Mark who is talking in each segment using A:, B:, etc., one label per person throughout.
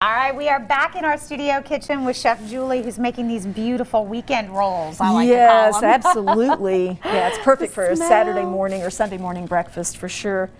A: All right, we are back in our studio kitchen with Chef Julie, who's making these beautiful weekend rolls. I like to call them.
B: Yes, absolutely. Yeah, it's perfect for a Saturday morning or Sunday morning breakfast for sure.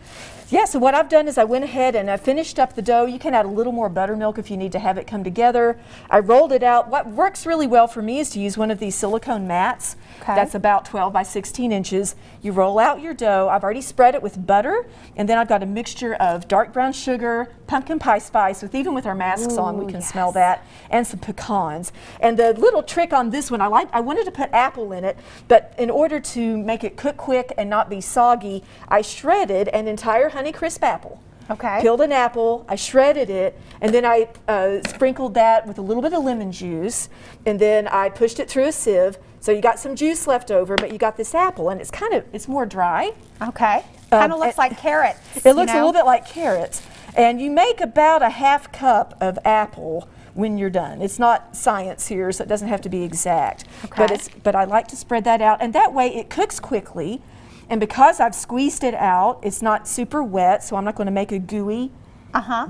B: Yeah, so what I've done is I went ahead and I finished up the dough. You can add a little more buttermilk if you need to have it come together. I rolled it out. What works really well for me is to use one of these silicone mats.
A: Okay.
B: That's about 12 by 16 inches. You roll out your dough. I've already spread it with butter, and then I've got a mixture of dark brown sugar, pumpkin pie spice, even with our masks on, we can smell that, and some pecans. And the little trick on this one, I wanted to put apple in it, but in order to make it cook quick and not be soggy, I shredded an entire Honeycrisp apple.
A: Okay.
B: Peeled an apple, I shredded it, and then I sprinkled that with a little bit of lemon juice, and then I pushed it through a sieve. So you got some juice left over, but you got this apple, and it's more dry.
A: Okay. Kind of looks like carrots.
B: It looks a little bit like carrots. And you make about a ½ cup of apple when you're done. It's not science here, so it doesn't have to be exact.
A: Okay.
B: But I like to spread that out, and that way it cooks quickly. And because I've squeezed it out, it's not super wet, so I'm not going to make a gooey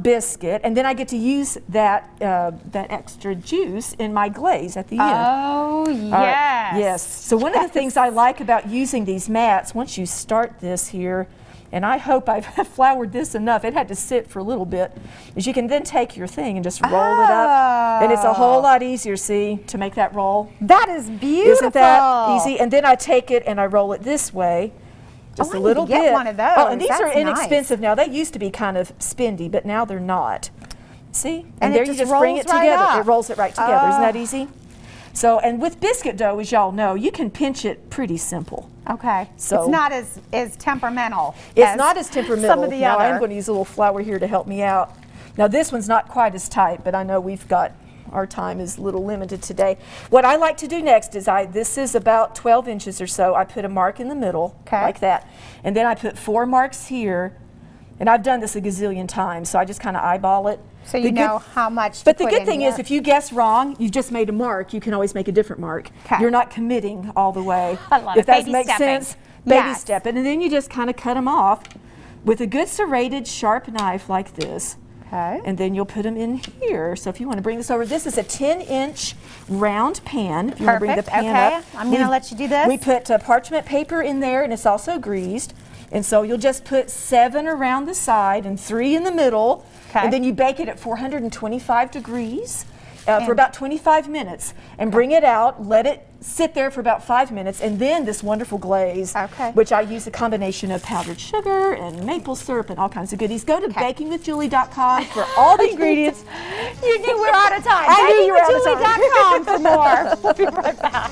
B: biscuit. And then I get to use that that extra juice in my glaze at the end.
A: Oh, yes.
B: Yes. So one of the things I like about using these mats, once you start this here, and I hope I've floured this enough, it had to sit for a little bit, is you can then take your thing and just roll it up. And it's a whole lot easier, see, to make that roll.
A: That is beautiful.
B: Isn't that easy? And then I take it and I roll it this way. Just a little bit.
A: Get one of those.
B: Oh, and these are
A: That's
B: inexpensive
A: nice.
B: now. They used to be kind of spendy, but now they're not. See?
A: And
B: there
A: it
B: you
A: just
B: just bring it
A: rolls right
B: together.
A: up.
B: It rolls it right together. Isn't that easy? So, and with biscuit dough, as y'all know, you can pinch it pretty simple.
A: Okay.
B: So
A: it's not as temperamental.
B: It's not as temperamental.
A: Some of the
B: now,
A: other.
B: I'm going to use a little flour here to help me out. Now, this one's not quite as tight, but I know our time is a little limited today. What I like to do next is this is about 12 inches or so. I put a mark in the middle, like that. And then I put 4 marks here. And I've done this a gazillion times, so I just kind of eyeball it.
A: So you know how much to
B: But the
A: put
B: good
A: in
B: thing
A: here.
B: is, if you guess wrong, you just made a mark, you can always make a different mark.
A: Okay.
B: You're not committing all the way.
A: I love
B: if
A: it.
B: that
A: Baby
B: makes
A: stepping.
B: sense, baby
A: Yes.
B: step it. And then you just kind of cut them off with a good serrated, sharp knife like this.
A: Okay.
B: And then you'll put them in here. So if you want to bring this over, this is a 10-inch round pan. If you want to bring the pan up.
A: I'm going to let you do this.
B: We put parchment paper in there, and it's also greased. And so you'll just put 7 around the side and 3 in the middle.
A: Okay.
B: And then you bake it at 425 degrees for about 25 minutes. And bring it out, let it sit there for about 5 minutes, and then this wonderful glaze, which I use a combination of powdered sugar and maple syrup and all kinds of goodies. Go to bakingwithjulie.com for all the ingredients.
A: You knew we're out of time.
B: I knew you were out of time.
A: Bakingwithjulie.com for more. We'll be right back.